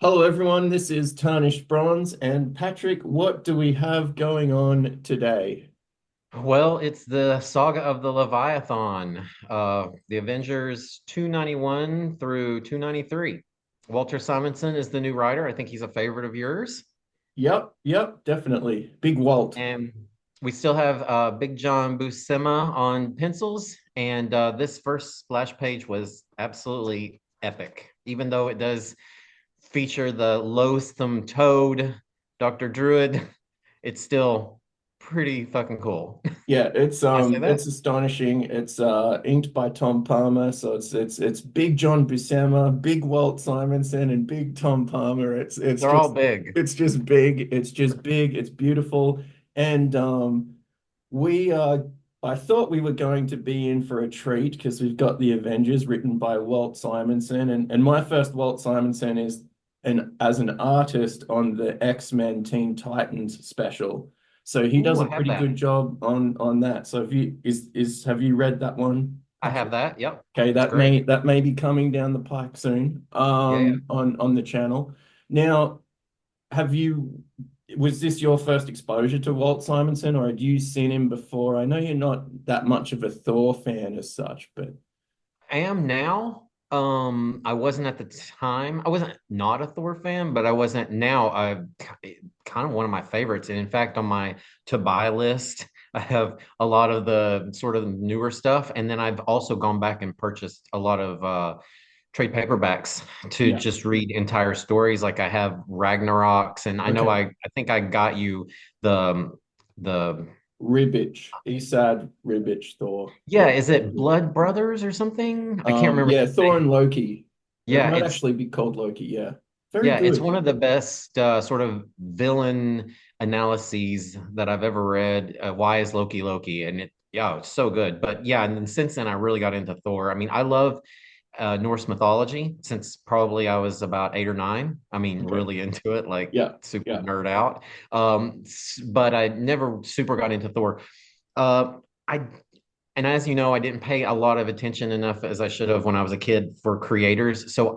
Hello, everyone. This is Tarnished Bronze. And Patrick, what do we have going on today? Well, it's the saga of the Leviathan, the Avengers 291 through 293. Walter Simonson is the new writer. I think he's a favorite of yours. Yep, definitely. Big Walt. And we still have Big John Buscema on pencils. And this first splash page was absolutely epic, even though it does feature the loathsome toad, Dr. Druid. It's still pretty fucking cool. Yeah, it's I say that? it's astonishing. It's inked by Tom Palmer, so it's Big John Buscema, Big Walt Simonson, and Big Tom Palmer. They're all big. it's just big. It's just big. It's beautiful. And we I thought we were going to be in for a treat because we've got the Avengers written by Walt Simonson, and my first Walt Simonson is an as an artist on the X-Men Teen Titans special. So he does Ooh, a I have pretty that. good job on that. So have you read that one, I have Patrick? that. Yep. Okay, It's great. that may be coming down the pike soon Yeah, yeah. on the channel. Now, have you was this your first exposure to Walt Simonson, or had you seen him before? I know you're not that much of a Thor fan as such, but I am now. I wasn't at the time. I wasn't not a Thor fan, but I wasn't now. I kind of one of my favorites. And in fact, on my to buy list, I have a lot of the sort of newer stuff. And then I've also gone back and purchased a lot of trade paperbacks to yeah. just read entire stories. Like I have Ragnarok's, and I know Okay. I think I got you the Ribbich, Esad Ribbich Thor. yeah, Yeah, is very it good. Blood Brothers or something? I can't remember Yeah, his Thor and name. Loki. It Yeah, might it's actually be called Loki. Yeah, very yeah, it's good. one of the best sort of villain analyses that I've ever read. Why is Loki Loki? And yeah, it's so good. But yeah, and then since then I really got into Thor. I mean, I love Norse mythology since probably I was about 8 or 9. I mean, Okay. really into it, like Yeah, super yeah. nerd out. But I never super got into Thor. I and as you know, I didn't pay a lot of attention enough as I should have when I was a kid for creators. So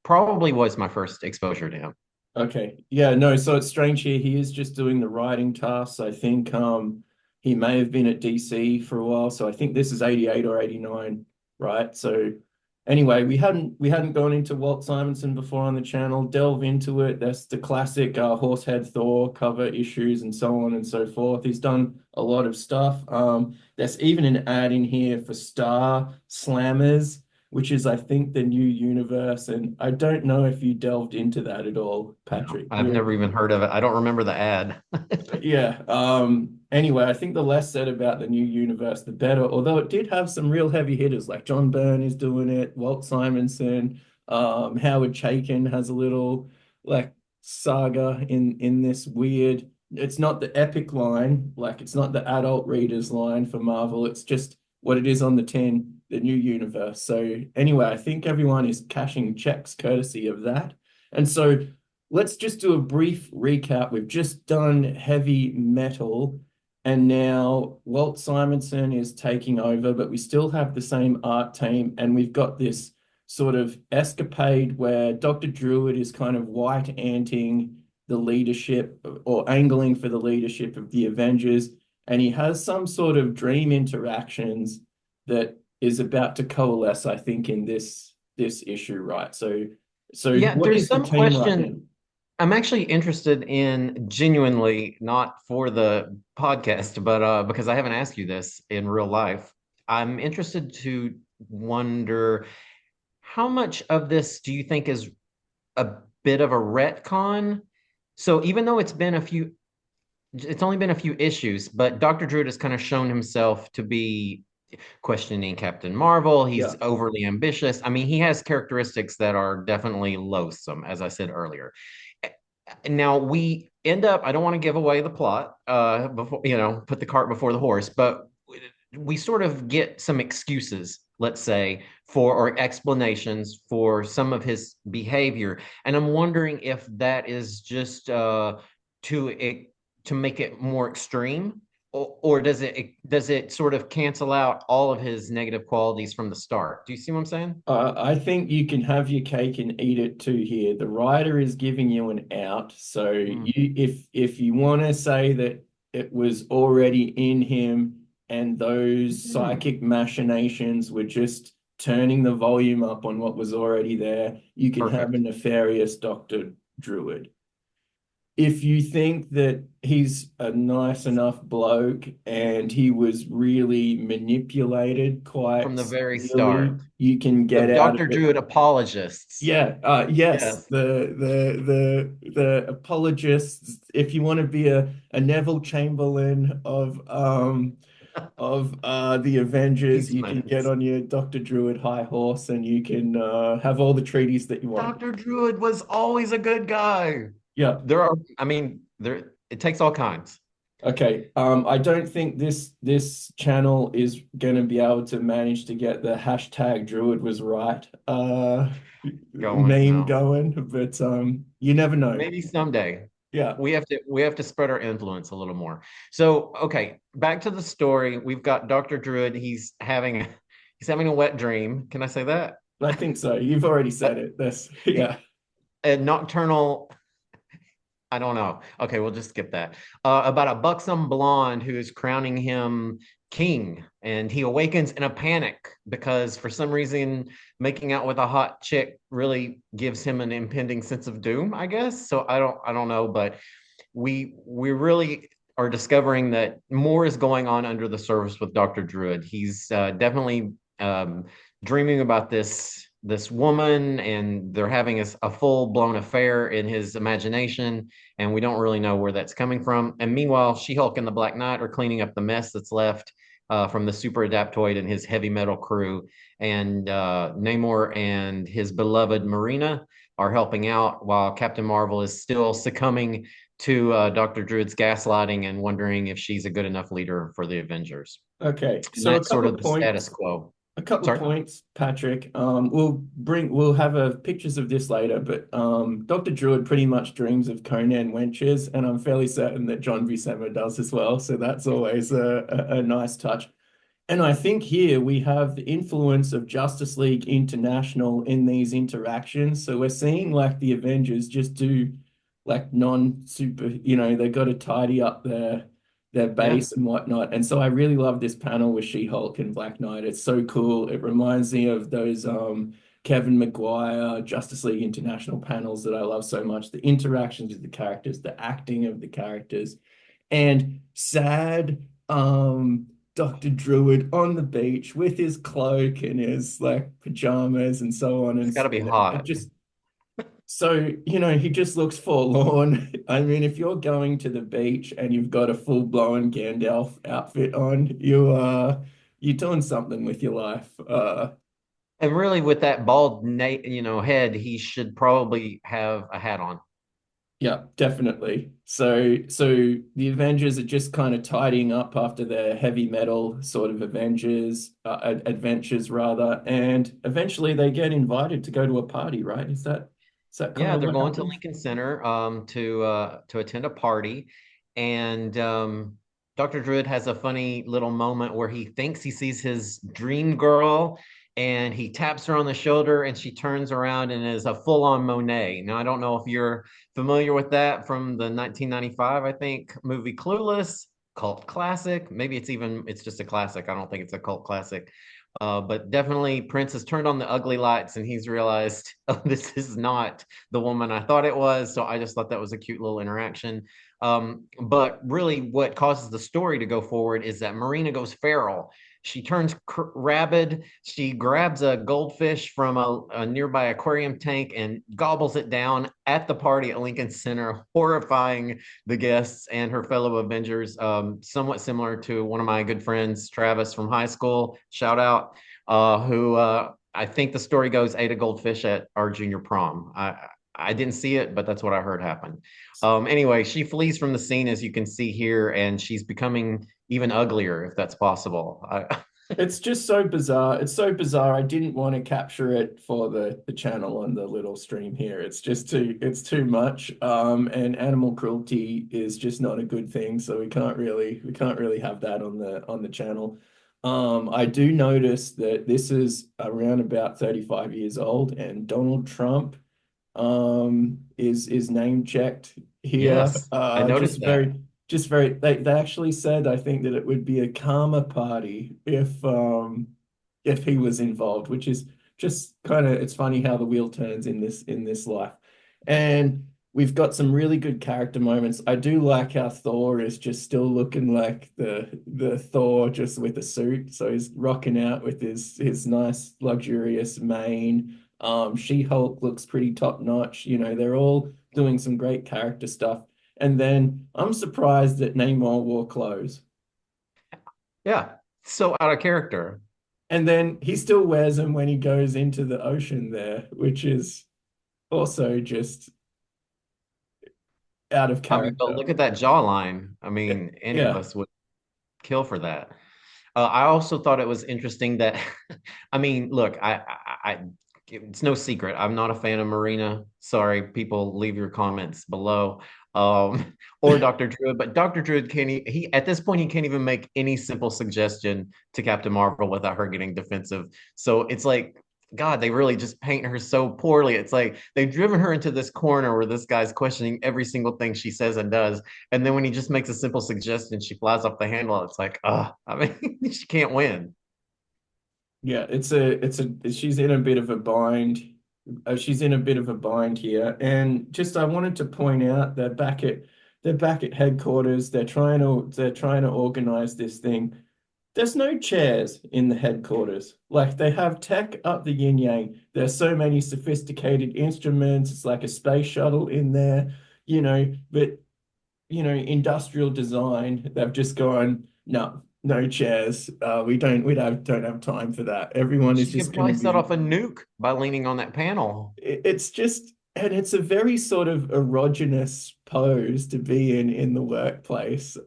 probably was my first exposure to him. Okay. Yeah, no, so it's strange here. He is just doing the writing tasks. I think he may have been at DC for a while. So I think this is 88 or 89, right? So anyway, we hadn't gone into Walt Simonson before on the channel. Delve into it. That's the classic Horsehead Thor cover issues and so on and so forth. He's done a lot of stuff. There's even an ad in here for Star Slammers, which is, I think, the new universe. And I don't know if you delved into that at all, No, Patrick. I've never even heard of it. I don't remember the ad. Yeah. Anyway, I think the less said about the new universe, the better. Although it did have some real heavy hitters, like John Byrne is doing it, Walt Simonson, Howard Chaykin has a little like saga in this weird. It's not the epic line, like it's not the adult readers line for Marvel. It's just what it is on the tin, the new universe. So anyway, I think everyone is cashing checks courtesy of that. And so let's just do a brief recap. We've just done heavy metal, and now Walt Simonson is taking over, but we still have the same art team, and we've got this sort of escapade where Dr. Druid is kind of white anting the leadership or angling for the leadership of the Avengers, and he has some sort of dream interactions that is about to coalesce, I think, in this issue, right? So Yeah, what there's is the some team right now? question. I'm actually interested in genuinely, not for the podcast, but because I haven't asked you this in real life. I'm interested to wonder how much of this do you think is a bit of a retcon? So even though it's only been a few issues, but Dr. Druid has kind of shown himself to be questioning Captain Marvel. Yeah. He's overly ambitious. I mean, he has characteristics that are definitely loathsome, as I said earlier. Now we end up, I don't want to give away the plot, before, put the cart before the horse, but we sort of get some excuses, let's say, for or explanations for some of his behavior. And I'm wondering if that is just to make it more extreme, or does it sort of cancel out all of his negative qualities from the start? Do you see what I'm saying? I think you can have your cake and eat it too here. The writer is giving you an out. So Mm, if you want to say that it was already in him and those mhm. psychic machinations were just turning the volume up on what was already there, you can have a Perfect. nefarious Dr. Druid. If you think that he's a nice enough bloke and he was really manipulated From quite the very start. severely, you can So get out of Dr. it. Druid apologists. Yeah, yes, Yes. the apologists. If you want to be a Neville Chamberlain of the Avengers, you can get Eastman's. on your Dr. Druid high horse and you can have all the treaties that you want. Dr. Druid was always a good guy. Yeah. It takes all kinds. Okay, I don't think this channel is going to be able to manage to get the hashtag Druid was right Going, meme no. going, but you never know. Maybe someday. Yeah, We have to spread our influence a little more. So, okay, back to the story. We've got Dr. Druid. He's having a wet dream. Can I say that? I think so. You've already said it. That's yeah. A nocturnal, I don't know. Okay, we'll just skip that. About a buxom blonde who is crowning him king, and he awakens in a panic because for some reason making out with a hot chick really gives him an impending sense of doom, I guess. So I don't know, but we really are discovering that more is going on under the surface with Dr. Druid. He's definitely dreaming about this woman, and they're having a full blown affair in his imagination, and we don't really know where that's coming from. And meanwhile, She-Hulk and the Black Knight are cleaning up the mess that's left from the Super Adaptoid and his heavy metal crew, and Namor and his beloved Marina are helping out while Captain Marvel is still succumbing to Dr. Druid's gaslighting and wondering if she's a good enough leader for the Avengers. Okay, And so that's sort of the status quo. a couple of Sorry? points, Patrick. We'll have pictures of this later, but Dr. Druid pretty much dreams of Conan wenches, and I'm fairly certain that John Buscema does as well. So that's always a nice touch. And I think here we have the influence of Justice League International in these interactions. So we're seeing like the Avengers just do like non-super, they got to tidy up their Yeah. base and whatnot. And so I really love this panel with She-Hulk and Black Knight. It's so cool. It reminds me of those Kevin Maguire Justice League International panels that I love so much. The interactions with the characters, the acting of the characters, and sad Dr. Druid on the beach with his cloak and his like pajamas and so on. It's And got to be it hot. just so, he just looks forlorn. I mean, if you're going to the beach and you've got a full-blown Gandalf outfit on, you're doing something with your life. And really, with that bald, head, he should probably have a hat on. Yeah, definitely. So the Avengers are just kind of tidying up after their heavy metal sort of adventures rather, and eventually they get invited to go to a party, right? Is that kind Yeah, of they're what going to happens? Lincoln Center to attend a party, and Dr. Druid has a funny little moment where he thinks he sees his dream girl, and he taps her on the shoulder, and she turns around and is a full-on Monet. Now, I don't know if you're familiar with that from the 1995, I think, movie Clueless, cult classic. Maybe it's just a classic. I don't think it's a cult classic. But definitely, Prince has turned on the ugly lights and he's realized, oh, this is not the woman I thought it was. So I just thought that was a cute little interaction. But really, what causes the story to go forward is that Marina goes feral. She turns rabid. She grabs a goldfish from a nearby aquarium tank and gobbles it down at the party at Lincoln Center, horrifying the guests and her fellow Avengers. Somewhat similar to one of my good friends, Travis from high school. Shout out, who I think the story goes ate a goldfish at our junior prom. I didn't see it, but that's what I heard happen. Anyway, she flees from the scene, as you can see here, and she's becoming even uglier, if that's possible. It's just so bizarre. It's so bizarre. I didn't want to capture it for the channel on the little stream here. It's too much. And animal cruelty is just not a good thing, so we can't really have that on the channel. I do notice that this is around about 35 years old, and Donald Trump is name checked here. Yes, I noticed that. Just very they actually said I think that it would be a karma party if he was involved, which is just kind of it's funny how the wheel turns in this life. And we've got some really good character moments. I do like how Thor is just still looking like the Thor just with a suit. So he's rocking out with his nice luxurious mane. She-Hulk looks pretty top notch. You know, they're all doing some great character stuff. And then I'm surprised that Namor wore clothes. Yeah, so out of character. And then he still wears them when he goes into the ocean there, which is also just out of I mean, but character. look at that jawline. I mean, any of Yeah. us would kill for that. I also thought it was interesting that, I mean, look, it's no secret. I'm not a fan of Marina. Sorry, people, leave your comments below. Or Dr. Druid, but Dr. Druid can't, he, at this point, he can't even make any simple suggestion to Captain Marvel without her getting defensive. So it's like, God, they really just paint her so poorly. It's like they've driven her into this corner where this guy's questioning every single thing she says and does. And then when he just makes a simple suggestion, she flies off the handle. It's like, I mean, she can't win. Yeah, she's in a bit of a bind. She's in a bit of a bind here. And just I wanted to point out they're back at headquarters. They're trying to organize this thing. There's no chairs in the headquarters. Like they have tech up the yin yang. There's so many sophisticated instruments. It's like a space shuttle in there, but industrial design, they've just gone, no, no chairs. We don't have time for that. Everyone is She just could going to probably set be off a nuke by leaning on that panel. it's just and it's a very sort of erogenous pose to be in the workplace.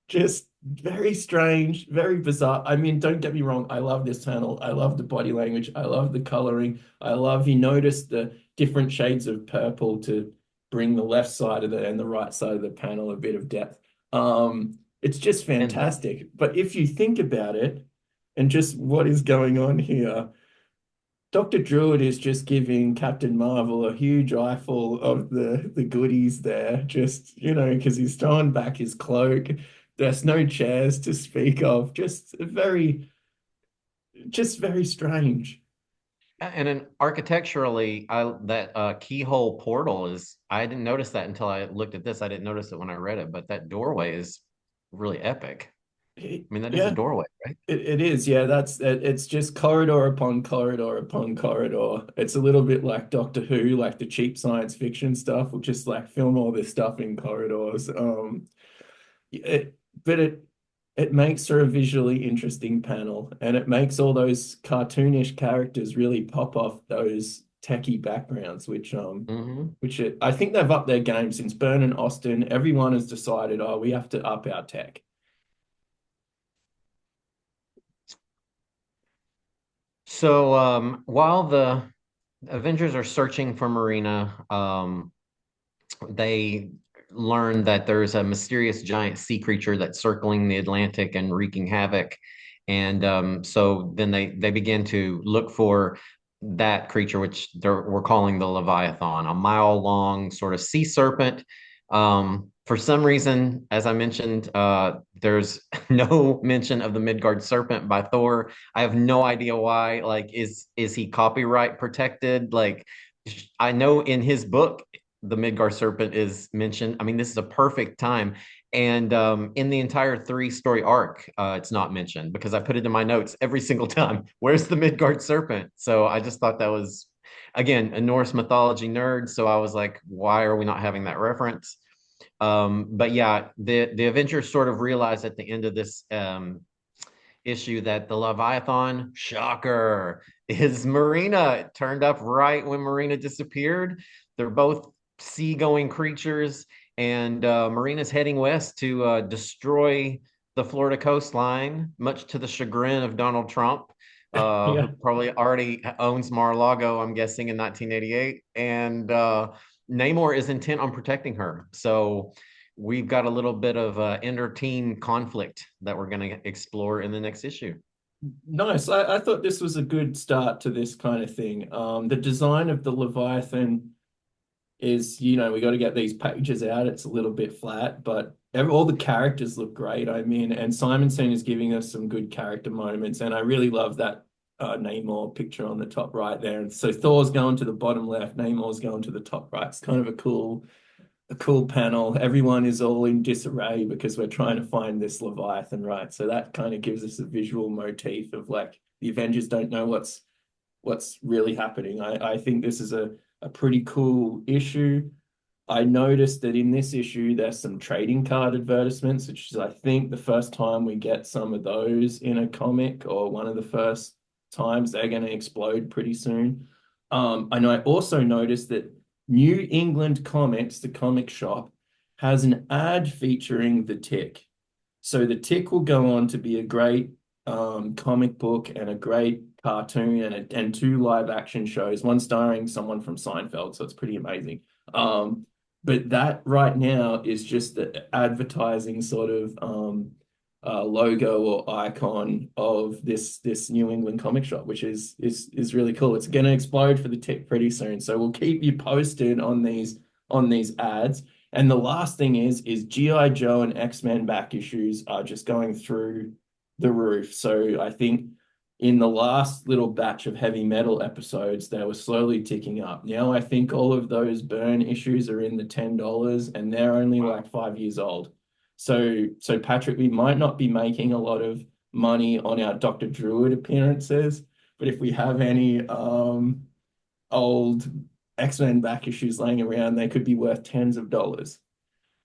Just very strange, very bizarre. I mean, don't get me wrong, I love this panel. I love the body language. I love the coloring. I love you notice the different shades of purple to bring the left side of the and the right side of the panel a bit of depth. It's just And fantastic. But if you think about it and just what is going on here, Dr. Druid is just giving Captain Marvel a huge eyeful of the goodies there, just, because he's throwing back his cloak. There's no chairs to speak of. Just very strange. and then architecturally, that keyhole portal is, I didn't notice that until I looked at this. I didn't notice it when I read it, but that doorway is really epic. I mean, that is a Yeah, doorway, right? it is. Yeah, it's just corridor upon corridor upon corridor. It's a little bit like Doctor Who, like the cheap science fiction stuff. We'll just like film all this stuff in corridors. It, but it makes for a visually interesting panel, and it makes all those cartoonish characters really pop off those techie backgrounds, Hmm. I think they've upped their game since Byrne and Austin. Everyone has decided, oh, we have to up our tech. So while the Avengers are searching for Marina, they learn that there's a mysterious giant sea creature that's circling the Atlantic and wreaking havoc. And so then they begin to look for that creature, which we're calling the Leviathan, a mile long sort of sea serpent. For some reason, as I mentioned, there's no mention of the Midgard serpent by Thor. I have no idea why. Like, is he copyright protected? Like, I know in his book the Midgar serpent is mentioned. I mean, this is a perfect time. And in the entire three-story arc, it's not mentioned because I put it in my notes every single time. Where's the Midgard serpent? So I just thought that was, again, a Norse mythology nerd. So I was like, why are we not having that reference? But yeah, the Avengers sort of realized at the end of this issue that the Leviathan, shocker, is Marina. It turned up right when Marina disappeared. They're both seagoing creatures, and Marina's heading west to destroy the Florida coastline, much to the chagrin of Donald Trump, who Yeah. probably already owns Mar-a-Lago, I'm guessing, in 1988. And Namor is intent on protecting her. So we've got a little bit of inter-team conflict that we're going to explore in the next issue. Nice. I thought this was a good start to this kind of thing. The design of the Leviathan is, we got to get these pages out. It's a little bit flat, but all the characters look great. I mean, and Simonson is giving us some good character moments, and I really love that Namor picture on the top right there. And so Thor's going to the bottom left, Namor's going to the top right. It's kind of a cool panel. Everyone is all in disarray because we're trying to find this Leviathan, right? So that kind of gives us a visual motif of like the Avengers don't know what's really happening. I think this is a pretty cool issue. I noticed that in this issue there's some trading card advertisements, which is I think the first time we get some of those in a comic, or one of the first times. They're going to explode pretty soon. And I also noticed that New England Comics, the comic shop, has an ad featuring the Tick. So the Tick will go on to be a great comic book and a great cartoon, and two live action shows, one starring someone from Seinfeld. So it's pretty amazing. But that right now is just the advertising sort of logo or icon of this New England comic shop, which is really cool. It's going to explode for the Tick pretty soon, so we'll keep you posted on these ads. And the last thing is GI Joe and X-Men back issues are just going through the roof. So I think in the last little batch of heavy metal episodes, they were slowly ticking up. Now I think all of those burn issues are in the $10, and they're only Wow. like 5 years old. So Patrick, we might not be making a lot of money on our Dr. Druid appearances, but if we have any old X-Men back issues laying around, they could be worth tens of dollars.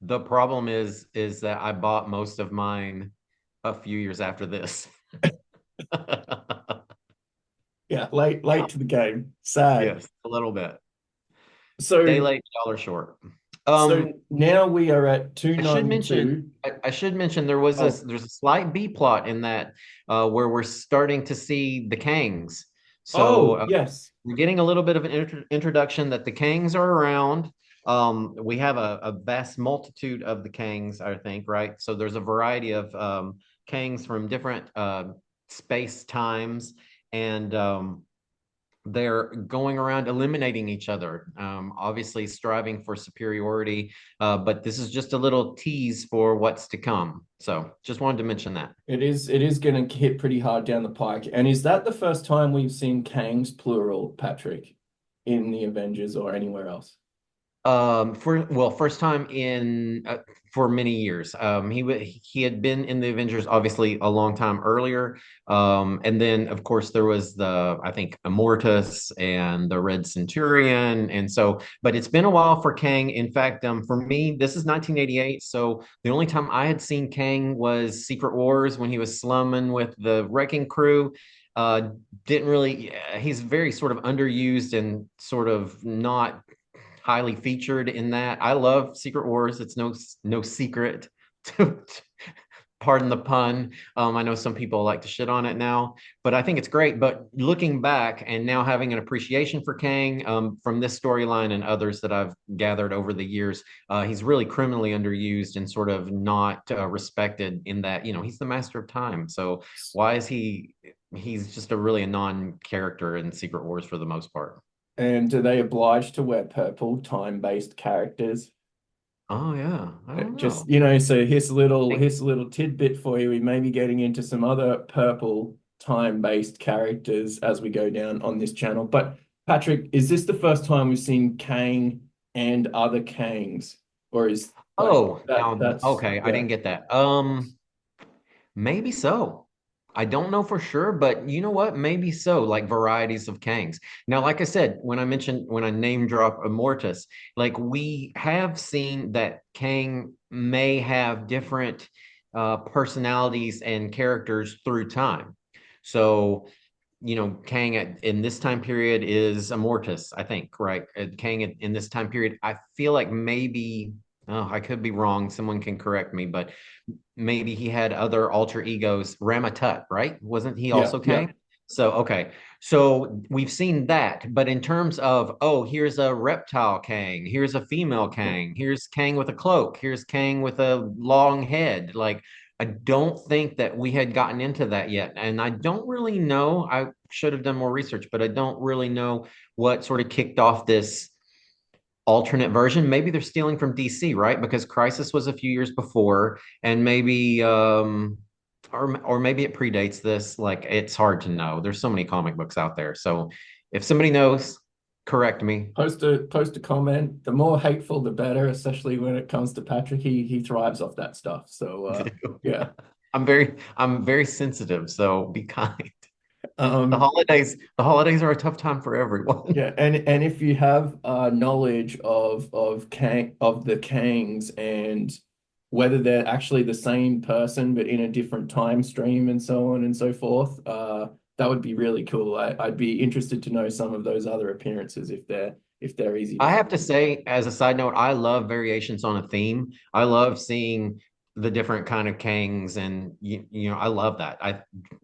The problem is that I bought most of mine a few years after this. Yeah, late to the game. Sad. Yes, a little bit. Day So late, dollar short. so Um, now we are at I should mention, 292. I should mention Oh, there's a slight B plot in that where we're starting to see the Kangs. So oh, yes. we're getting a little bit of an introduction that the Kangs are around. We have a vast multitude of the Kangs, I think, right? So there's a variety of Kangs from different space times, and they're going around eliminating each other, obviously striving for superiority. But this is just a little tease for what's to come. So just wanted to mention that. It is going to hit pretty hard down the pike. And is that the first time we've seen Kangs plural, Patrick, in the Avengers or anywhere else? First time in for many years. He had been in the Avengers obviously a long time earlier, and then of course there was the I think Immortus and the Red Centurion, and so. But it's been a while for Kang. In fact, for me, this is 1988, so the only time I had seen Kang was Secret Wars when he was slumming with the Wrecking Crew. Uh, didn't really. He's very sort of underused and sort of not highly featured in that. I love Secret Wars. It's no secret. Pardon the pun. I know some people like to shit on it now, but I think it's great. But looking back and now having an appreciation for Kang from this storyline and others that I've gathered over the years, he's really criminally underused and sort of not respected in that, he's the master of time. So why is he? He's just a non-character in Secret Wars for the most part. And do they oblige to wear purple, time-based characters? Oh yeah, I don't Just, know. so here's a little Think, here's a little tidbit for you. We may be getting into some other purple time-based characters as we go down on this channel. But Patrick, is this the first time we've seen Kang and other Kangs? Or is like oh, that now that's okay, I yeah. didn't get that. Maybe so. I don't know for sure, but you know what? Maybe so, like varieties of Kangs. Now, like I said, when I name drop Immortus, like we have seen that Kang may have different personalities and characters through time. So, Kang in this time period is Immortus, I think, right? Kang in this time period, I feel like maybe Oh, I could be wrong. Someone can correct me, but maybe he had other alter egos. Ramatut, right? Wasn't he Yeah, also yeah. Kang? So, okay. So we've seen that. But in terms of, oh, here's a reptile Kang, here's a female Kang, here's Kang with a cloak, here's Kang with a long head. Like, I don't think that we had gotten into that yet. And I don't really know. I should have done more research, but I don't really know what sort of kicked off this alternate version. Maybe they're stealing from DC, right? Because Crisis was a few years before, and maybe or maybe it predates this. Like it's hard to know. There's so many comic books out there. So if somebody knows, correct me. Post a comment. The more hateful, the better, especially when it comes to Patrick. He thrives off that stuff. So yeah. I'm very sensitive, so be kind. Um, The holidays are a tough time for everyone. yeah, and if you have knowledge of the Kangs and whether they're actually the same person but in a different time stream and so on and so forth, that would be really cool. I'd be interested to know some of those other appearances if they're easy to I find. have to say, as a side note, I love variations on a theme. I love seeing the different kind of Kangs, and I love that.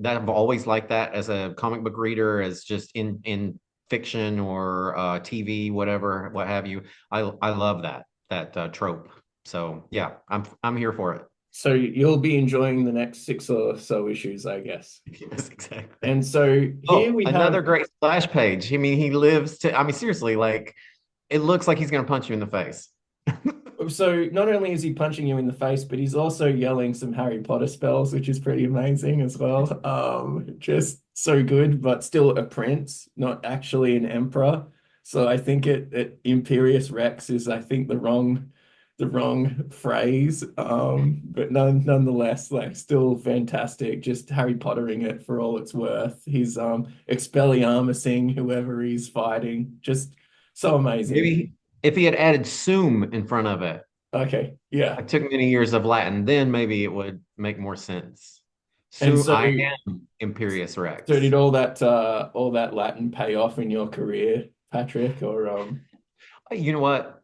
I've always liked that as a comic book reader, as just in fiction or TV, whatever, what have you. I love that trope. So yeah, I'm here for it. So you'll be enjoying the next six or so issues, I guess. Yes, exactly. And so here Oh, we another have. great splash page. I mean, he lives to. I mean, seriously, like it looks like he's gonna punch you in the face. So not only is he punching you in the face, but he's also yelling some Harry Potter spells, which is pretty amazing as well. Just so good, but still a prince, not actually an emperor. So I think it Imperious Rex is I think the wrong phrase. But nonetheless, like still fantastic. Just Harry Pottering it for all it's worth. He's Expelliarmusing whoever he's fighting. Just so amazing. Maybe if he had added sum in front of it, Okay, yeah. I took many years of Latin, then maybe it would make more sense. And Sum so, I am Imperius so did Rex. all that Latin pay off in your career, Patrick? Or You know what?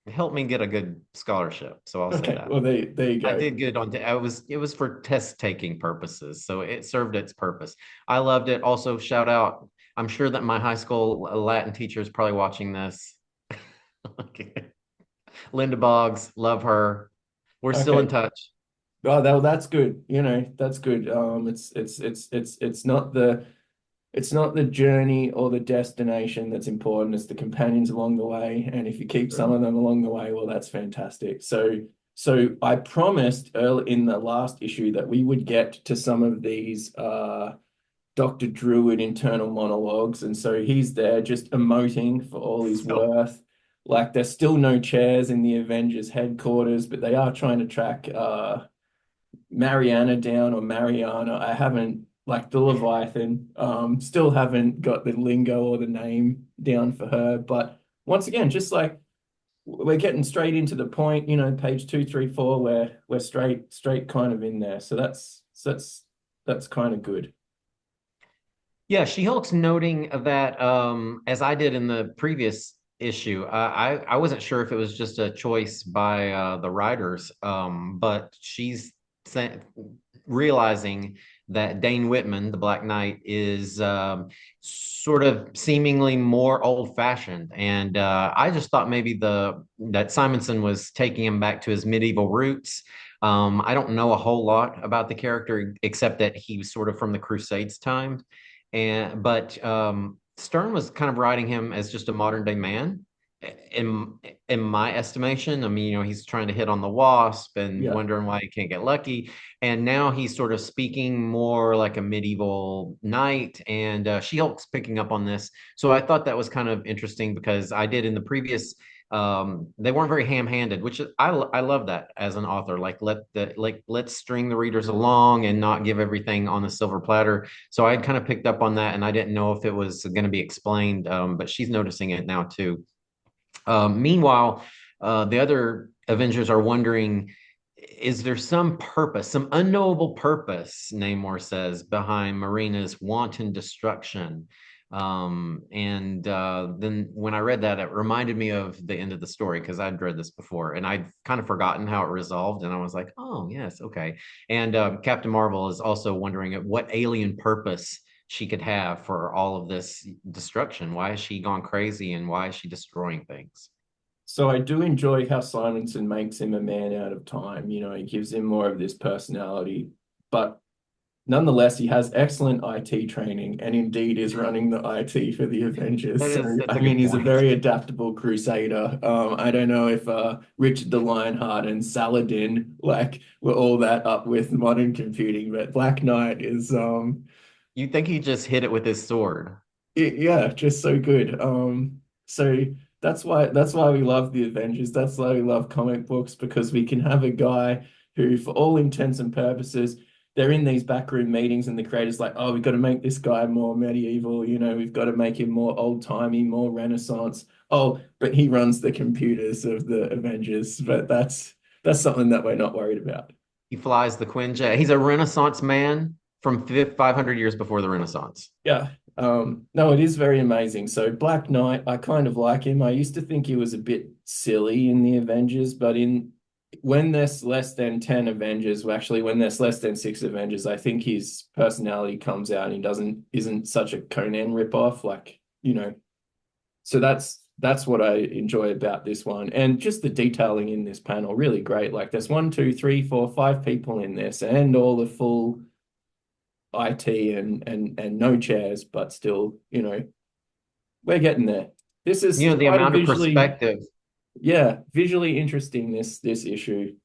Help me get a good scholarship, so I'll say okay, that. well there you I go. did good on it was for test taking purposes, so it served its purpose. I loved it. Also, shout out. I'm sure that my high school Latin teacher is probably watching this. Okay. Linda Boggs, love her. We're still in Okay. touch. Oh, that's good. That's good. It's not the journey or the destination that's important. It's the companions along the way. And if you keep some of them along the way, well, that's fantastic. So I promised early in the last issue that we would get to some of these Dr. Druid internal monologues. And so he's there just emoting for all he's So worth. Like there's still no chairs in the Avengers headquarters, but they are trying to track Mariana down or Mariana. I haven't like the Leviathan. Still haven't got the lingo or the name down for her. But once again, just like we're getting straight into the point, page 2, 3, 4, where we're straight kind of in there. So that's kind of good. yeah, She-Hulk's noting that, as I did in the previous issue, I wasn't sure if it was just a choice by the writers, but she's sa realizing that Dane Whitman, the Black Knight, is sort of seemingly more old-fashioned, and I just thought maybe the that Simonson was taking him back to his medieval roots. I don't know a whole lot about the character except that he was sort of from the Crusades time. But Stern was kind of writing him as just a modern day man in my estimation. I mean, he's trying to hit on the wasp and Yeah. wondering why he can't get lucky. And now he's sort of speaking more like a medieval knight, and She-Hulk's picking up on this. So I thought that was kind of interesting because I did in the previous they weren't very ham-handed, which I love that as an author. Let's string the readers along and not give everything on the silver platter. So I had kind of picked up on that, and I didn't know if it was going to be explained, but she's noticing it now too. Meanwhile, the other Avengers are wondering, is there some purpose, some unknowable purpose, Namor says, behind Marina's wanton destruction? And then when I read that, it reminded me of the end of the story because I'd read this before and I'd kind of forgotten how it resolved. And I was like, oh, yes, okay. And Captain Marvel is also wondering at what alien purpose she could have for all of this destruction. Why has she gone crazy and why is she destroying things? So I do enjoy how Simonson makes him a man out of time. You know, he gives him more of this personality, but nonetheless, he has excellent IT training and indeed is running the IT for the Avengers. So, That's I a mean, good he's a point. very adaptable crusader. I don't know if Richard the Lionheart and Saladin like were all that up with modern computing, but Black Knight is You think he just hit it with his sword? yeah, just so good. So that's why we love the Avengers. That's why we love comic books because we can have a guy who, for all intents and purposes, they're in these backroom meetings and the creator's like, oh, we've got to make this guy more medieval, we've got to make him more old-timey, more Renaissance. Oh, but he runs the computers of the Avengers, but that's something that we're not worried about. He flies the Quinjet. He's a Renaissance man from 500 years before the Renaissance. Yeah. No, it is very amazing. So Black Knight, I kind of like him. I used to think he was a bit silly in the Avengers, but in when there's less than 10 Avengers, well, actually when there's less than six Avengers, I think his personality comes out and he doesn't isn't such a Conan ripoff. So that's what I enjoy about this one. And just the detailing in this panel, really great. Like there's one, two, three, four, five people in this and all the full IT and no chairs, but still, we're getting there. This is The quite a amount of visually, perspective, yeah, visually interesting this issue.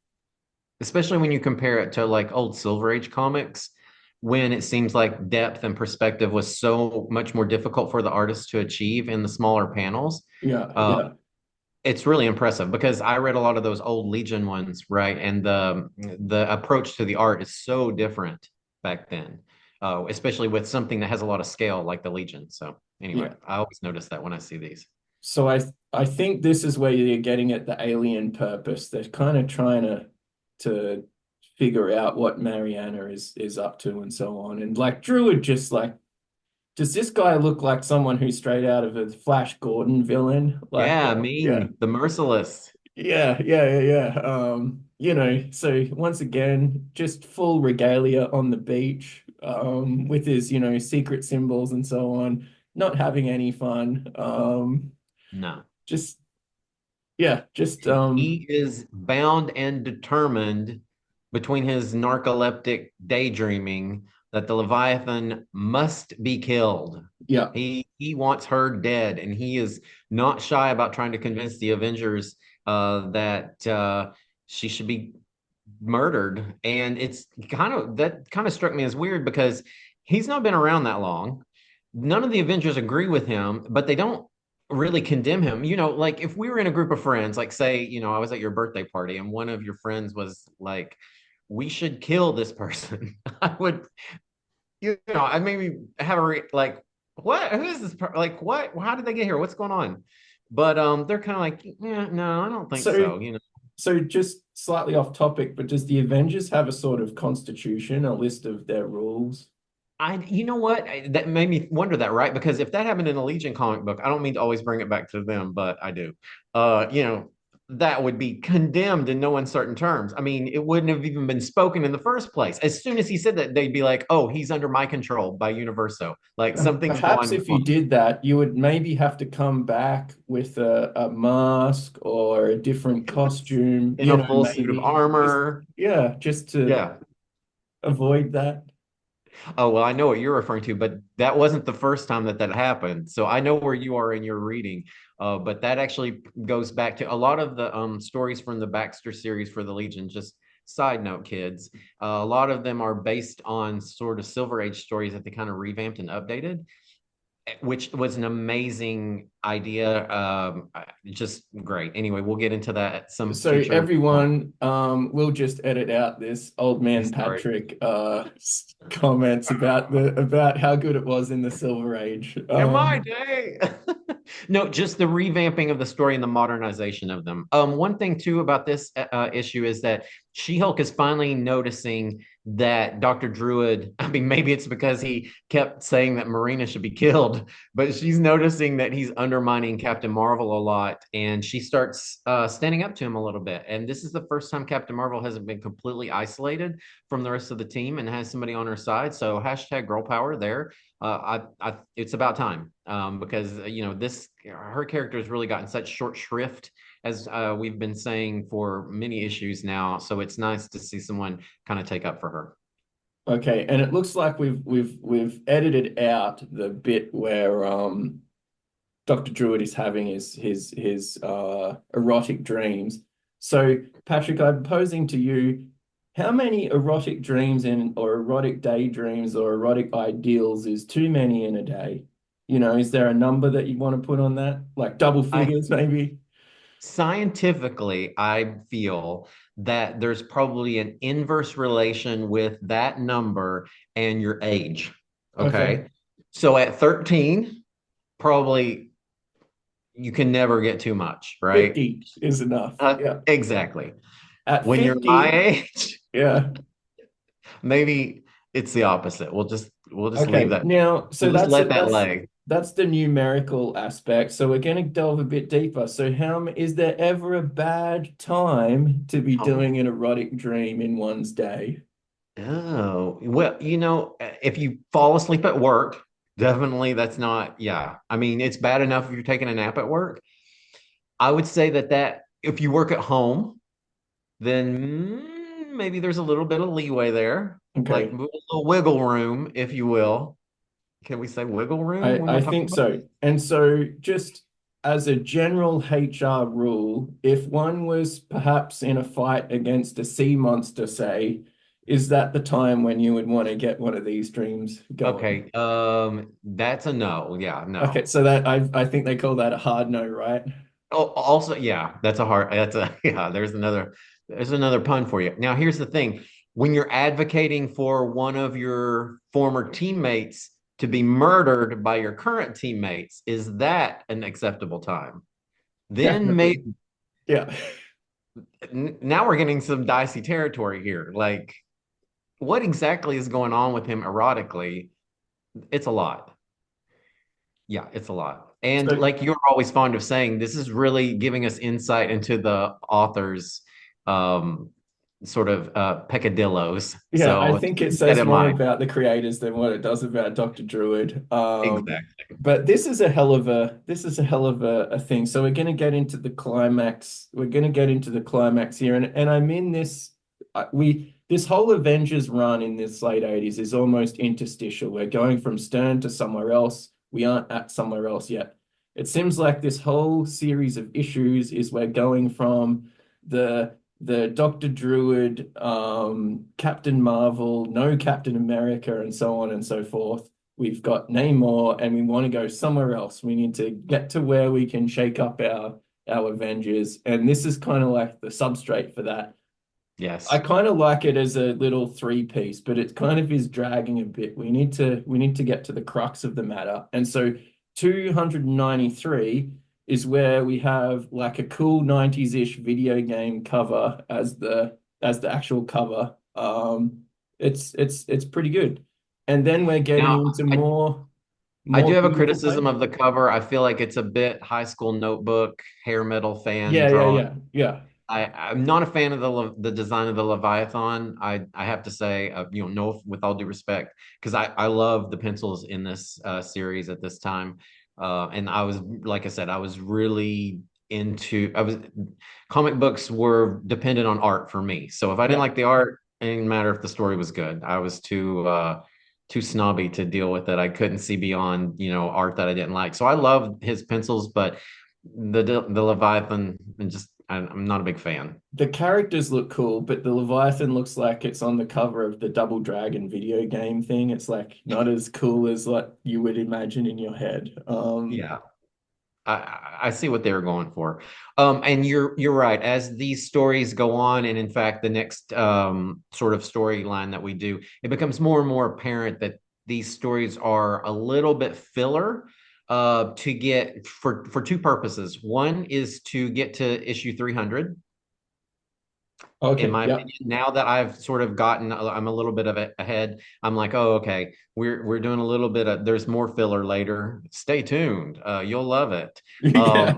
especially when you compare it to like old Silver Age comics, when it seems like depth and perspective was so much more difficult for the artists to achieve in the smaller panels. Yeah, Uh, yeah. it's really impressive because I read a lot of those old Legion ones, right? And the approach to the art is so different back then, especially with something that has a lot of scale like the Legion. So anyway, Yeah. I always notice that when I see these. So I think this is where you're getting at the alien purpose. They're kind of trying to figure out what Mariana is up to and so on. And like Drew would just like, does this guy look like someone who's straight out of a Flash Gordon villain? Like, Yeah, yeah. the merciless. Yeah, yeah, yeah, yeah. So once again, just full regalia on the beach, with his, secret symbols and so on, not having any fun. No. Just yeah, just He is bound and determined between his narcoleptic daydreaming that the Leviathan must be killed. yeah. He wants her dead, and he is not shy about trying to convince the Avengers that she should be murdered. And it's kind of struck me as weird because he's not been around that long. None of the Avengers agree with him, but they don't really condemn him. Like if we were in a group of friends, like say, I was at your birthday party and one of your friends was like, we should kill this person. I would, I maybe have like, what? Who is this? Like, what? How did they get here? What's going on? But they're kind of like, yeah, no, I don't think So so. so just slightly off topic, but does the Avengers have a sort of constitution, a list of their rules? You know what? That made me wonder that, right? Because if that happened in a Legion comic book, I don't mean to always bring it back to them, but I do. That would be condemned in no uncertain terms. I mean, it wouldn't have even been spoken in the first place. As soon as he said that, they'd be like, "Oh, he's under my control by Universo. Like something's Perhaps gone if you wrong." did that, you would maybe have to come back with a mask or a different costume, In a full suit of maybe just, armor. yeah, just to Yeah. avoid that. Oh, well, I know what you're referring to, but that wasn't the first time that happened. So I know where you are in your reading. But that actually goes back to a lot of the stories from the Baxter series for the Legion. Just side note, kids, a lot of them are based on sort of Silver Age stories that they kind of revamped and updated, which was an amazing idea. Just great. Anyway, we'll get into that at some So future everyone, we'll just edit out this old man story. Patrick comments about how good it was in the Silver Age. In my day. No, just the revamping of the story and the modernization of them. One thing too about this issue is that She-Hulk is finally noticing that Dr. Druid, I mean, maybe it's because he kept saying that Marina should be killed, but she's noticing that he's undermining Captain Marvel a lot, and she starts standing up to him a little bit. And this is the first time Captain Marvel hasn't been completely isolated from the rest of the team and has somebody on her side. So hashtag girl power there. It's about time because this her character has really gotten such short shrift as we've been saying for many issues now. So it's nice to see someone kind of take up for her. Okay, and it looks like we've edited out the bit where Dr. Druid is having his erotic dreams. So, Patrick, I'm posing to you, how many erotic dreams or erotic daydreams or erotic ideals is too many in a day? Is there a number that you want to put on that? Like double I figures, maybe? Scientifically, I feel that there's probably an inverse relation with that number and your age. Okay. Okay. So at 13, probably you can never get too much, right? 50 is enough. Yeah. Exactly. At When you're my 50, age, yeah. maybe it's the opposite. We'll just leave Okay. that. Now, so We'll just that's let it. that That's lay. that's the numerical aspect. So we're going to delve a bit deeper. So is there ever a bad time to be Oh, doing an erotic dream in one's day? oh, well, if you fall asleep at work, definitely that's not, yeah. I mean, it's bad enough if you're taking a nap at work. I would say that if you work at home, then maybe there's a little bit of leeway there, like a Okay. little wiggle room, if you will. Can we say wiggle room when I we're talking think about so. this? And so just as a general HR rule, if one was perhaps in a fight against a sea monster, say, is that the time when you would want to get one of these dreams going? Okay, that's a no. Yeah, Okay, no. so that I think they call that a hard no, right? Oh, also, yeah, yeah, there's another pun for you. Now, here's the thing. When you're advocating for one of your former teammates to be murdered by your current teammates, is that an acceptable time? Then maybe Definitely. Yeah. now we're getting some dicey territory here. Like, what exactly is going on with him erotically? It's a lot. Yeah, it's a lot. And So like you're always fond of saying, this is really giving us insight into the author's um, sort of peccadillos. yeah, I So think it keep that says in more mind. about the creators than what it does about Dr. Druid. Exactly. But this is a hell of a thing. So we're going to get into the climax. We're going to get into the climax here, and I'm in this. We this whole Avengers run in this late 80s is almost interstitial. We're going from Stern to somewhere else. We aren't at somewhere else yet. It seems like this whole series of issues is we're going from the Doctor Druid, Captain Marvel, no Captain America, and so on and so forth. We've got Namor, and we want to go somewhere else. We need to get to where we can shake up our Avengers, and this is kind of like the substrate for that. I Yes. kind of like it as a little three piece, but it kind of is dragging a bit. We need to get to the crux of the matter. And so 293 is where we have like a cool 90s-ish video game cover as the actual cover. It's pretty good. And then we're getting Now, into I, more I more do have a beautiful criticism pages. of the cover. I feel like it's a bit high school notebook, hair metal fan Yeah, yeah, drawn. yeah, yeah. I'm not a fan of the design of the Leviathan. I have to say, no, with all due respect, because I love the pencils in this series at this time, and I was like I said, I was really into. I was comic books were dependent on art for me. So if I didn't Yeah. like the art, it didn't matter if the story was good. I was too snobby to deal with it. I couldn't see beyond art that I didn't like. So I love his pencils, but the Leviathan and just I'm not a big fan. The characters look cool, but the Leviathan looks like it's on the cover of the Double Dragon video game thing. It's like not as cool as what you would imagine in your head. Yeah, I see what they were going for. And you're right. As these stories go on, and in fact, the next sort of storyline that we do, it becomes more and more apparent that these stories are a little bit filler. to get for two purposes. One is to get to issue 300. In Okay, my yep. opinion, now that I've sort of gotten, I'm a little bit of ahead. I'm like, oh, okay, we're doing a little bit of. There's more filler later. Stay tuned. You'll love it. Yeah,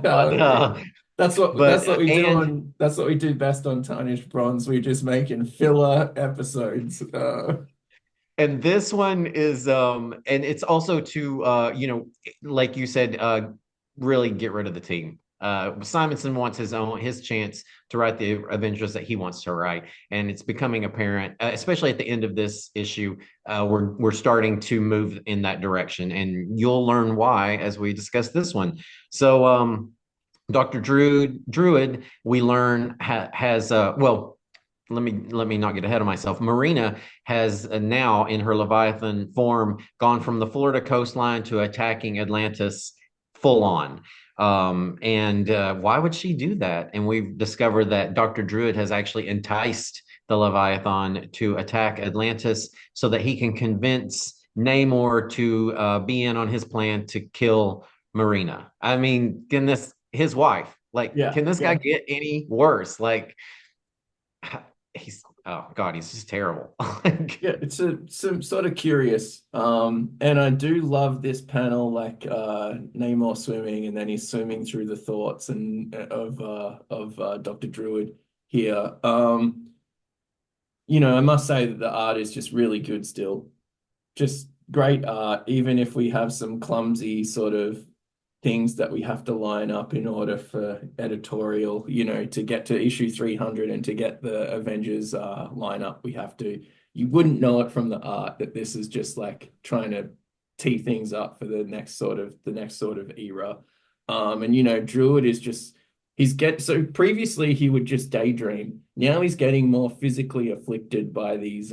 But and that's what we do best on Tarnished Bronze. We just making filler episodes. this one is and it's also to like you said, really get rid of the team. Simonson wants his chance to write the Avengers that he wants to write, and it's becoming apparent, especially at the end of this issue. We're starting to move in that direction, and you'll learn why as we discuss this one. So, Dr. Druid, we learn has well, let me not get ahead of myself. Marina has now, in her Leviathan form, gone from the Florida coastline to attacking Atlantis full on. And why would she do that? And we've discovered that Dr. Druid has actually enticed the Leviathan to attack Atlantis so that he can convince Namor to be in on his plan to kill Marina. I mean, goodness, his wife. Like, Yeah, can this guy yeah. get any worse? Like, he's oh god, he's just terrible. Like, Yeah, it's some sort of curious. And I do love this panel, like Namor swimming, and then he's swimming through the thoughts and of Dr. Druid here. I must say that the art is just really good still. Just great art, even if we have some clumsy sort of things that we have to line up in order for editorial, to get to issue 300 and to get the Avengers lineup, we have to. You wouldn't know it from the art that this is just like trying to tee things up for the next sort of era. And Druid is just so previously he would just daydream. Now he's getting more physically afflicted by these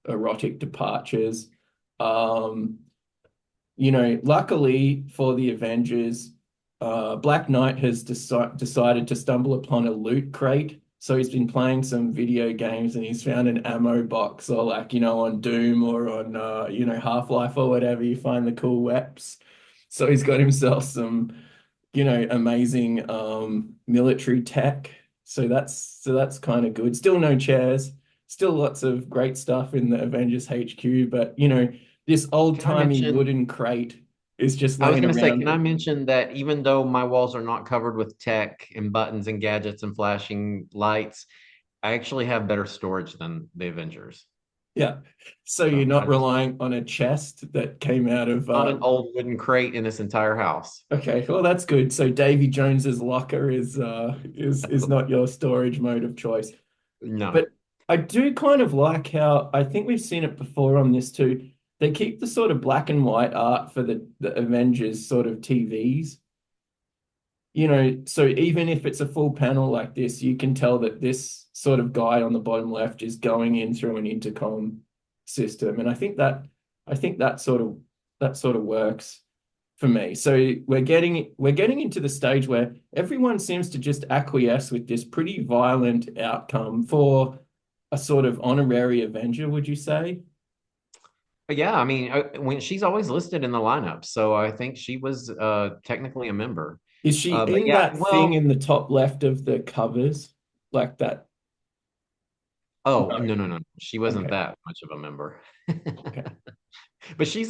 erotic departures. Um, Luckily for the Avengers, Black Knight has decided to stumble upon a loot crate. So he's been playing some video games and he's found an ammo box, or like, on Doom or on Half-Life or whatever, you find the cool weps. So he's got himself some, amazing military tech. So that's kind of good. Still no chairs, still lots of great stuff in the Avengers HQ, but this can I old-timey mention? wooden crate is just I was laying going to say, around can I it. mention that even though my walls are not covered with tech and buttons and gadgets and flashing lights, I actually have better storage than the Avengers. Yeah. So you're So not I just relying on a chest that came out of not an old wooden crate in this entire house. okay, well that's good. So Davy Jones's locker is not your storage mode of choice. No. But I do kind of like how I think we've seen it before on this too. They keep the sort of black and white art for the Avengers sort of TVs. So even if it's a full panel like this, you can tell that this sort of guy on the bottom left is going in through an intercom system. And I think that sort of works for me. So we're getting into the stage where everyone seems to just acquiesce with this pretty violent outcome for a sort of honorary Avenger, would you say? But yeah, I mean, when she's always listed in the lineup, so I think she was technically a member. Is she But in yeah, that thing well, in the top left of the covers? Like that? oh No. no, no, no, she wasn't Okay. that much of a member. Okay. But she,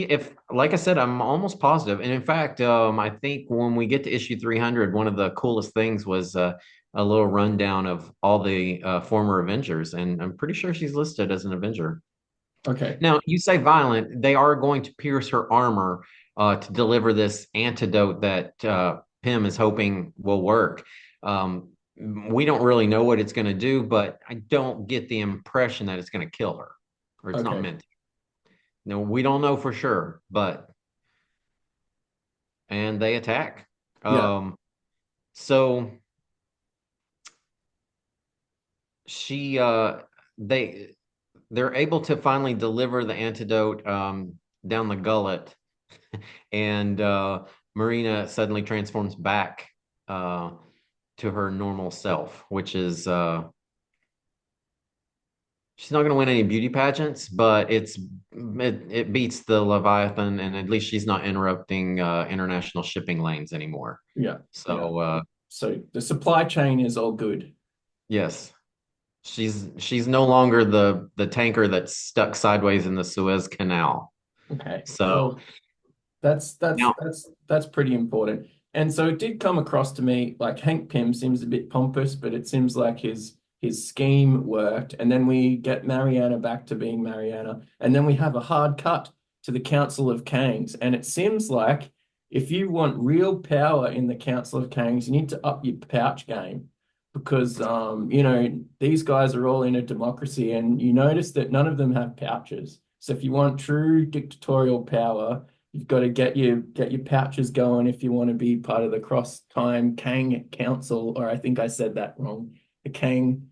if like I said, I'm almost positive. And in fact, I think when we get to issue 300, one of the coolest things was a little rundown of all the former Avengers, and I'm pretty sure she's listed as an Avenger. Okay. Now, you say violent, they are going to pierce her armor to deliver this antidote that Pym is hoping will work. We don't really know what it's going to do, but I don't get the impression that it's going to kill her, or it's not Okay. meant to. No, we don't know for sure, but and they attack. Yeah. Um, so she they they're able to finally deliver the antidote down the gullet, and Marina suddenly transforms back uh, to her normal self, which is She's not going to win any beauty pageants, but it beats the Leviathan, and at least she's not interrupting international shipping lanes anymore. Yeah, yeah. So So the supply chain is all good. yes, she's no longer the tanker that's stuck sideways in the Suez Canal. Okay. So Well, that's now that's that's pretty important. And so it did come across to me like Hank Pym seems a bit pompous, but it seems like his scheme worked. And then we get Mariana back to being Mariana, and then we have a hard cut to the Council of Kangs. And it seems like if you want real power in the Council of Kangs, you need to up your pouch game because these guys are all in a democracy, and you notice that none of them have pouches. So if you want true dictatorial power, you've got to get your pouches going if you want to be part of the Cross Time Kang Council, or I think I said that wrong. The Kang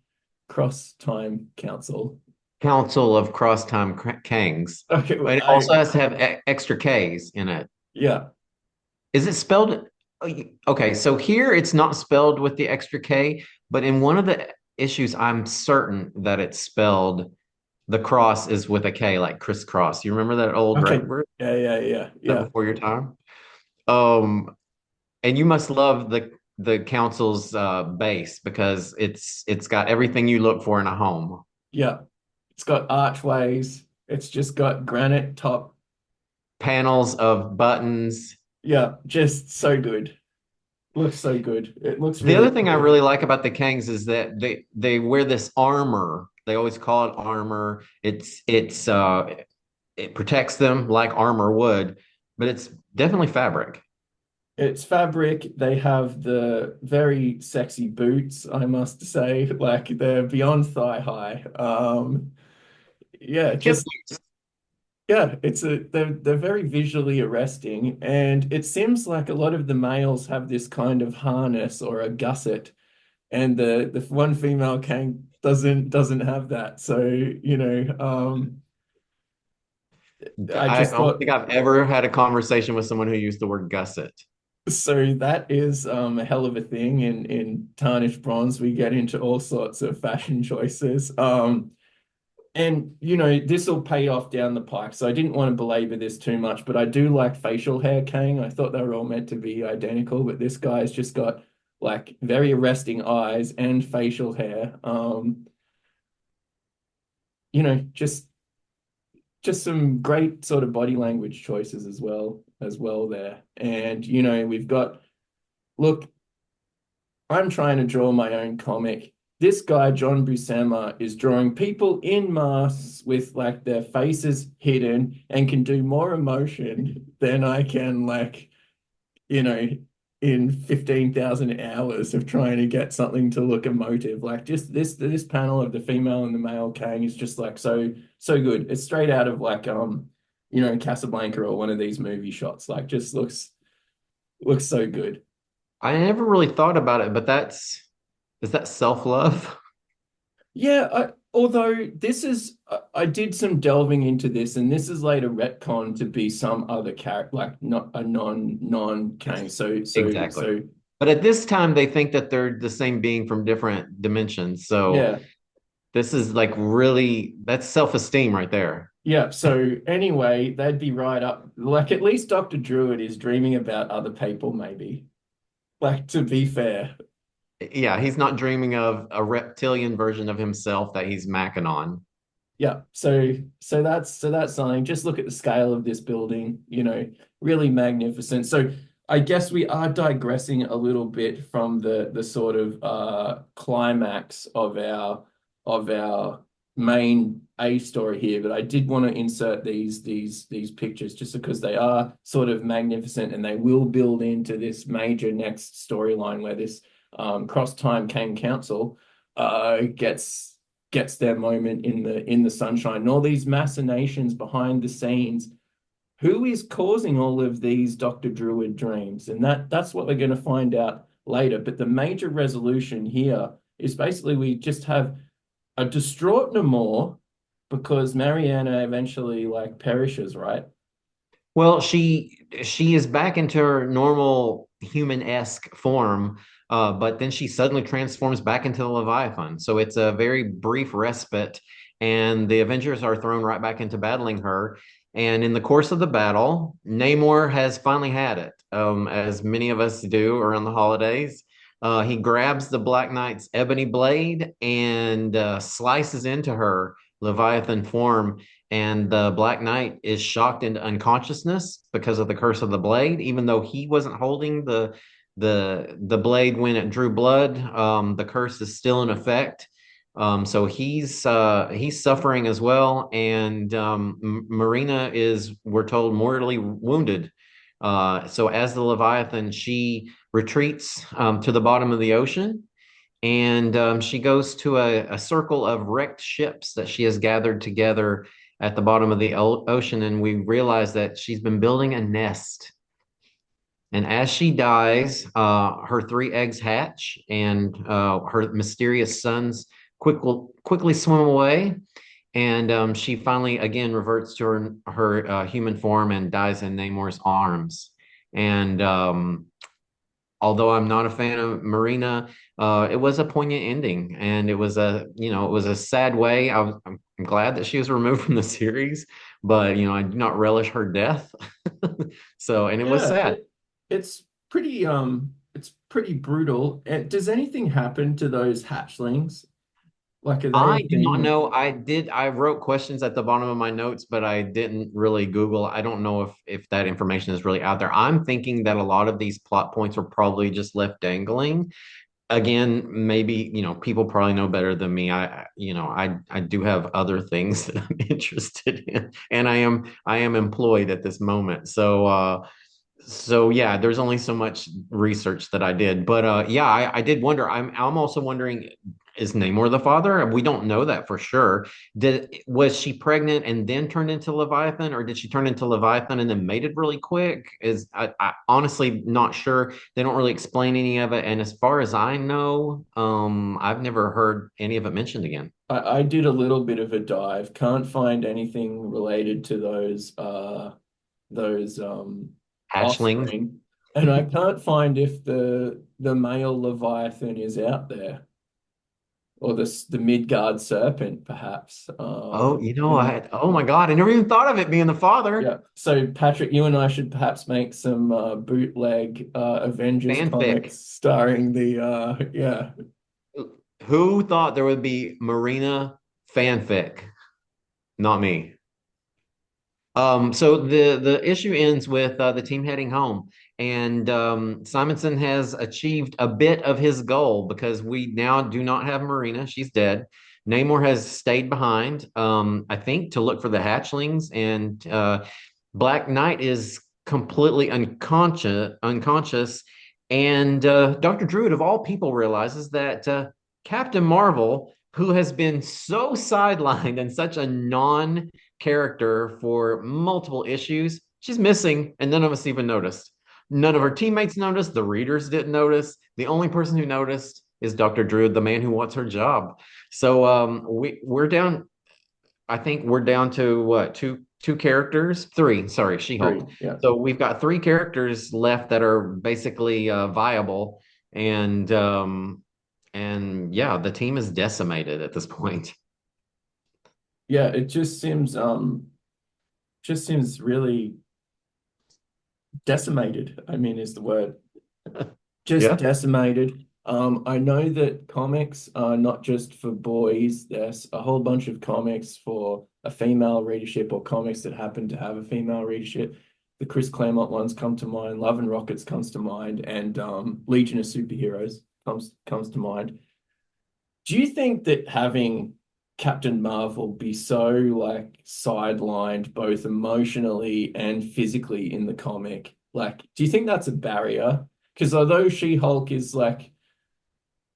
Cross Time Council. Council of Crosstime Kangs, Okay, well, but it also has to have extra K's in it. yeah, Is it spelled? Okay, so here it's not spelled with the extra K, but in one of the issues, I'm certain that it's spelled. The cross is with a K, like crisscross. You remember that old okay, record? yeah, yeah, yeah, That yeah, before your time? Um, and you must love the council's base because it's got everything you look for in a home. yeah. It's got archways. It's just got granite top. Panels of buttons. Yeah, just so good. Looks so good. It looks The really other thing I cool. really like about the Kangs is that they wear this armor. They always call it armor. It protects them like armor would, but it's definitely fabric. It's fabric. They have the very sexy boots, I must say. Like they're beyond thigh high. Yeah, Hip just yeah, they're very visually arresting, and it seems like a lot of the males have this kind of harness or a gusset, and the one female king doesn't have that. So, I I just don't thought think I've ever had a conversation with someone who used the word gusset. so that is a hell of a thing in tarnished bronze. We get into all sorts of fashion choices. And this will pay off down the pike. So I didn't want to belabor this too much, but I do like facial hair, Kang. I thought they were all meant to be identical, but this guy's just got like very arresting eyes and facial hair. You know, just some great sort of body language choices as well there. And we've got look, I'm trying to draw my own comic. This guy, John Buscema, is drawing people in masks with like their faces hidden and can do more emotion than I can, like, you know, in 15,000 hours of trying to get something to look emotive. Like just this panel of the female and the male Kang is just like so good. It's straight out of like Casablanca or one of these movie shots. Like just looks so good. I never really thought about it, but is that self-love? Yeah, although I did some delving into this, and this is later retcon to be some other character, like not a non Kang. So so Exactly. so But at this time, they think that they're the same being from different dimensions. So yeah, this is like really, that's self-esteem right there. yeah. So anyway, they'd be right up. Like at least Dr. Druid is dreaming about other people, maybe. Like to be fair, Yeah, he's not dreaming of a reptilian version of himself that he's macking on. yeah. So that's something. Just look at the scale of this building. Really magnificent. So I guess we are digressing a little bit from the sort of climax of our main A story here, but I did want to insert these pictures just because they are sort of magnificent and they will build into this major next storyline where this cross-time Kang Council gets their moment in the sunshine and all these machinations behind the scenes. Who is causing all of these Dr. Druid dreams? And that's what we're going to find out later. But the major resolution here is basically we just have a distraught Namor because Mariana eventually like perishes, right? Well, she is back into her normal human-esque form, but then she suddenly transforms back into the Leviathan. So it's a very brief respite, and the Avengers are thrown right back into battling her. And in the course of the battle, Namor has finally had it, as many of us do around the holidays. He grabs the Black Knight's ebony blade and slices into her Leviathan form. And the Black Knight is shocked into unconsciousness because of the curse of the blade, even though he wasn't holding the blade when it drew blood. The curse is still in effect. So he's suffering as well, and Marina is, we're told, mortally wounded. So as the Leviathan, she retreats to the bottom of the ocean, and she goes to a circle of wrecked ships that she has gathered together at the bottom of the ocean, and we realize that she's been building a nest. And as she dies, her three eggs hatch, and her mysterious sons quickly swim away. And she finally again reverts to her human form and dies in Namor's arms. And although I'm not a fan of Marina, it was a poignant ending, and it was a sad way. I'm glad that she was removed from the series, but I do not relish her death. So, and it was Yeah, sad. it's pretty brutal. And does anything happen to those hatchlings? Like, are they a I do not thing? know. I wrote questions at the bottom of my notes, but I didn't really Google. I don't know if that information is really out there. I'm thinking that a lot of these plot points were probably just left dangling. Again, maybe, people probably know better than me. I do have other things that I'm interested in, and I am employed at this moment. So yeah, there's only so much research that I did, but yeah, I did wonder. I'm also wondering, is Namor the father? We don't know that for sure. Was she pregnant and then turned into Leviathan, or did she turn into Leviathan and then mated really quick? I honestly not sure. They don't really explain any of it, and as far as I know, I've never heard any of it mentioned again. I did a little bit of a dive. Can't find anything related to those Hatchlings. offspring, and I can't find if the male Leviathan is out there, or the Midgard serpent, perhaps. Oh, oh my God, I never even thought of it being the father. Yeah. So Patrick, you and I should perhaps make some bootleg Avengers Fanfic. comics starring the yeah. Who thought there would be Marina fanfic? Not me. So the issue ends with the team heading home, and Simonson has achieved a bit of his goal because we now do not have Marina; she's dead. Namor has stayed behind, I think, to look for the hatchlings, and Black Knight is completely unconscious, and Dr. Druid, of all people, realizes that Captain Marvel, who has been so sidelined and such a non-character for multiple issues, she's missing, and none of us even noticed. None of her Yeah. teammates noticed. The readers didn't notice. The only person who noticed is Dr. Druid, the man who wants her job. So we're down. I think we're down to what, two characters? Three, sorry, Three. She-Hulk. Yeah. So we've got three characters left that are basically viable, and yeah, the team is decimated at this point. Yeah, it just seems really decimated, I mean, is the word. Just Yeah. decimated. I know that comics are not just for boys. There's a whole bunch of comics for a female readership, or comics that happen to have a female readership. The Chris Claremont ones come to mind, Love and Rockets comes to mind, and Legion of Superheroes comes to mind. Do you think that having Captain Marvel be so like sidelined both emotionally and physically in the comic, like, do you think that's a barrier? Because although She-Hulk is like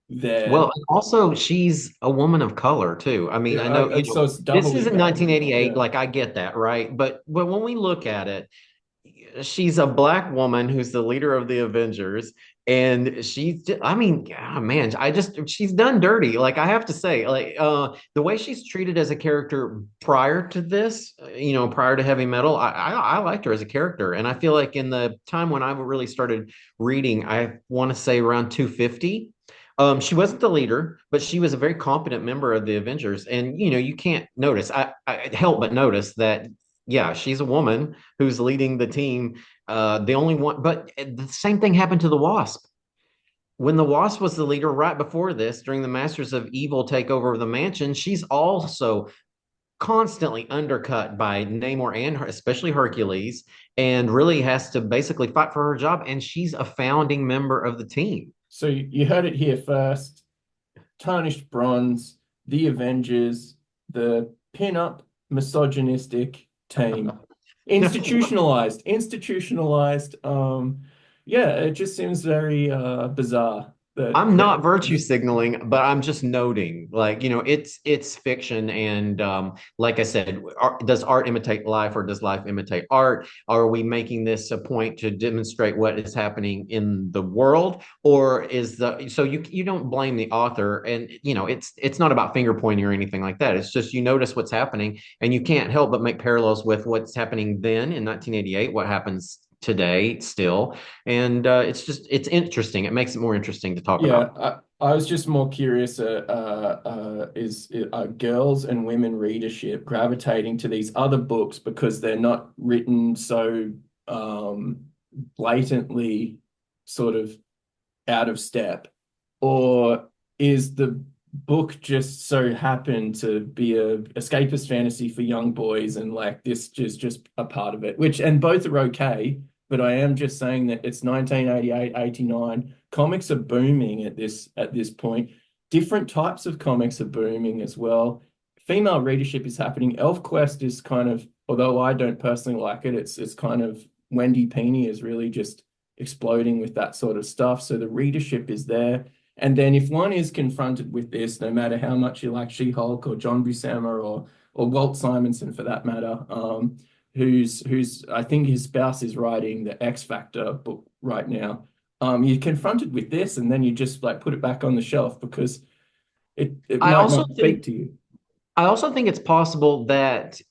there, Well, also she's a woman of color too. I mean, yeah, I know, so it's this doubly isn't bad. 1988, Yeah, like I get that, right? But when we look at it, she's a black woman who's the leader of the Avengers, and I mean, ah, man, she's done dirty. Like I have to say, like the way she's treated as a character prior to this, prior to Heavy Metal, I liked her as a character, and I feel like in the time when I really started reading, I want to say around 250. She wasn't the leader, but she was a very competent member of the Avengers. And you can't notice. I help but notice that, yeah, she's a woman who's leading the team. The only one, but the same thing happened to the Wasp. When the Wasp was the leader right before this, during the Masters of Evil takeover of the mansion, she's also constantly undercut by Namor and especially Hercules, and really has to basically fight for her job. And she's a founding member of the team. So you heard it here first. Tarnished Bronze, the Avengers, the pin-up misogynistic team. Institutionalized, institutionalized. Yeah, it just seems very bizarre I'm that not virtue signaling, but I'm just noting, like, it's fiction, and like I said, does art imitate life, or does life imitate art? Are we making this a point to demonstrate what is happening in the world, or is the so you don't blame the author, and it's not about finger pointing or anything like that. It's just you notice what's happening, and you can't help but make parallels with what's happening then in 1988, what happens today still, and it's interesting. It makes it more interesting to talk yeah, about. I was just more curious. Is are girls and women readership gravitating to these other books because they're not written so blatantly sort of out of step, or is the book just so happened to be a escapist fantasy for young boys and like this just a part of it, which and both are okay, but I am just saying that it's 1988, 89. Comics are booming at this point. Different types of comics are booming as well. Female readership is happening. ElfQuest is kind of, although I don't personally like it, it's kind of Wendy Pini is really just exploding with that sort of stuff. So the readership is there. And then if one is confronted with this, no matter how much you like She-Hulk or John Buscema or Walt Simonson for that matter, who's I think his spouse is writing the X Factor book right now. You're confronted with this, and then you just like put it back on the shelf because it I might also not speak think to you. I also think it's possible that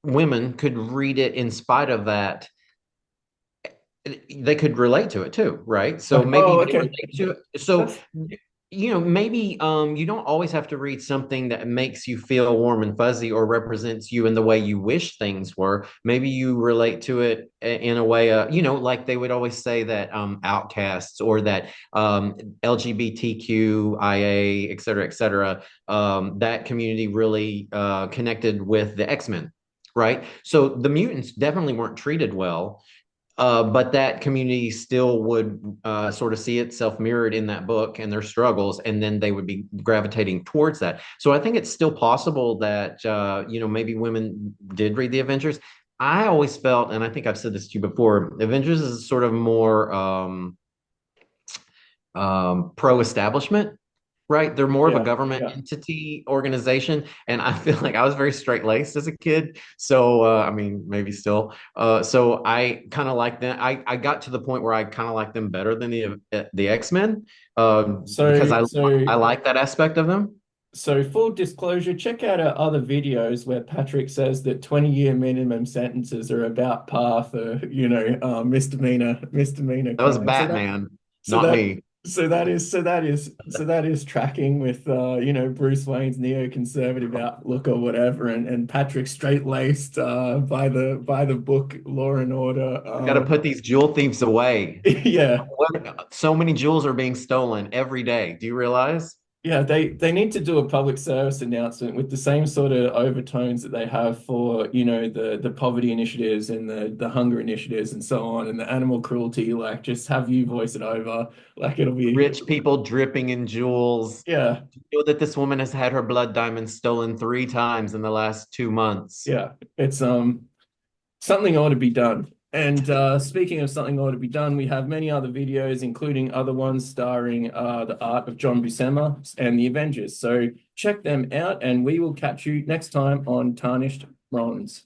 women could read it in spite of that. They could relate to it too, right? So Like, maybe oh, they okay, relate to it. So that's maybe you don't always have to read something that makes you feel warm and fuzzy or represents you in the way you wish things were. Maybe you relate to it in a way, like they would always say that outcasts, or that LGBTQIA, et cetera, that community really connected with the X-Men, right? So the mutants definitely weren't treated well, but that community still would sort of see itself mirrored in that book and their struggles, and then they would be gravitating towards that. So I think it's still possible that maybe women did read the Avengers. I always felt, and I think I've said this to you before, Avengers is sort of more pro-establishment, right? They're more of a yeah, government yeah. entity organization. And I feel like I was very straight-laced as a kid. So, I mean, maybe still. So I kind of like them. I got to the point where I kind of like them better than the X-Men, because So so I like that aspect of them. So full disclosure, check out our other videos where Patrick says that 20-year minimum sentences are about par for, misdemeanor That was crimes. Batman, So not that me. so that is tracking with Bruce Wayne's neoconservative outlook or whatever, and Patrick straight-laced by the book Law and Order. We got to put these jewel thieves away. Yeah. So many jewels are being stolen every day. Do you realize? Yeah, they need to do a public service announcement with the same sort of overtones that they have for, the poverty initiatives and the hunger initiatives and so on and the animal cruelty, like just have you voice it over. Like it'll be Rich people dripping in jewels. yeah, You know that this woman has had her blood diamonds stolen 3 times in the last 2 months. yeah. It's something ought to be done. And speaking of something ought to be done, we have many other videos, including other ones starring the art of John Buscema and the Avengers. So check them out, and we will catch you next time on Tarnished Bronze.